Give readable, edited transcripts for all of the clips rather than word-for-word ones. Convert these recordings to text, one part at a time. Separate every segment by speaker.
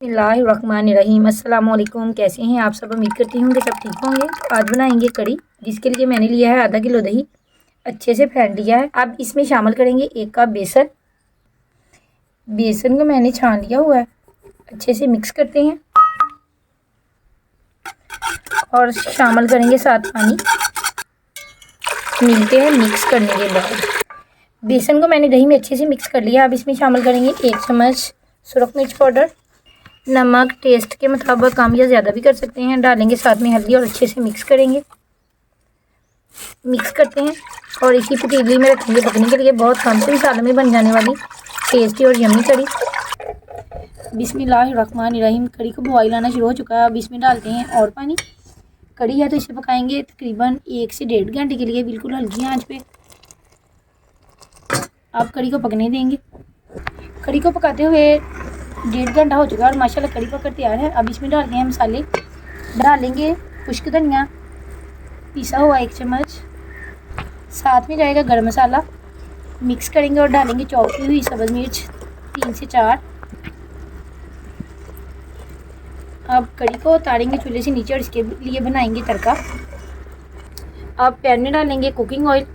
Speaker 1: बिस्मिल्लाहिर्रहमानिर्रहीम। अस्सलाम वालेकुम। कैसे हैं आप सब? उम्मीद करती हूँ कि सब ठीक होंगे। आज बनाएंगे कड़ी, जिसके लिए मैंने लिया है आधा किलो दही, अच्छे से फेंट लिया है। अब इसमें शामिल करेंगे 1 कप बेसन। बेसन को मैंने छान लिया हुआ है, अच्छे से मिक्स करते हैं और शामिल करेंगे साथ पानी। मिलते हैं मिक्स करने के बाद। बेसन को मैंने दही में अच्छे से मिक्स कर लिया। अब इसमें शामिल करेंगे 1 चम्मच सुरख मिर्च पाउडर। नमक टेस्ट के मुताबिक कम या ज़्यादा भी कर सकते हैं। डालेंगे साथ में हल्दी और अच्छे से मिक्स करेंगे। मिक्स करते हैं और इसी पतीली में रखेंगे पकने के लिए। बहुत कम से मसालों में बन जाने वाली टेस्टी और यम्मी कड़ी। बिस्मिल्लाहिर्रहमानिर्रहीम। कड़ी को बॉईल आना शुरू हो चुका है। अब इसमें डालते हैं और पानी। कड़ी है तो इसे पकाएंगे तकरीबन 1 से 1.5 घंटे के लिए, बिल्कुल हल्की आंच पे। आप कड़ी को पकने देंगे। कड़ी को पकाते हुए 1.5 घंटा हो चुका है और माशाल्लाह कड़ी पककर तैयार है। अब इसमें डालते हैं मसाले। डालेंगे खुश्क धनिया पिसा हुआ 1 चम्मच, साथ में जाएगा गरम मसाला। मिक्स करेंगे और डालेंगे चॉप की हुई सब्ज़ मिर्च 3 से 4। अब कड़ी को उतारेंगे चूल्हे से नीचे और इसके लिए बनाएंगे तड़का। अब पैन में डालेंगे कुकिंग ऑयल।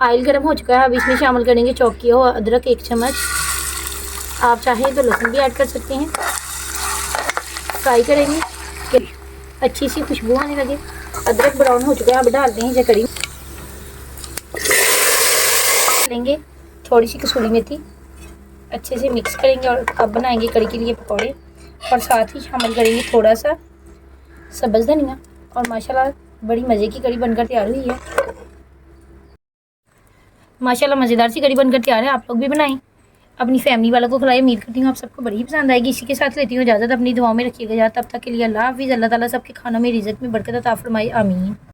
Speaker 1: ऑयल गर्म हो चुका है। अब इसमें शामिल करेंगे चॉप किया हुआ अदरक 1 चम्मच। आप चाहें तो लहसुन भी ऐड कर सकते हैं। फ्राई करेंगे कि अच्छी सी खुशबू आने लगे। अदरक ब्राउन हो चुका है। अब डालते हैं कड़ी। लेंगे थोड़ी सी कसूरी मेथी, अच्छे से मिक्स करेंगे और अब बनाएंगे कड़ी के लिए पकौड़े। और साथ ही शामिल करेंगे थोड़ा सा सब्ज़ धनिया। और माशाल्लाह बड़ी मज़े की कड़ी बनकर तैयार हुई है। माशाल्लाह मज़ेदार सी कड़ी बनकर तैयार है। आप लोग भी बनाएं, अपनी फैमिली वालों को खिलाएं। उम्मीद करती हूँ आप सबको बड़ी पसंद आएगी। इसी के साथ लेती हूँ इजाज़त। अपनी दुआओं में रखिएगा याद। तब तक के लिए अल्लाह हाफ़िज़। अल्लाह ताला सबके खानों में रिज़्क़ में बरकत अता फ़रमाए। आमीन।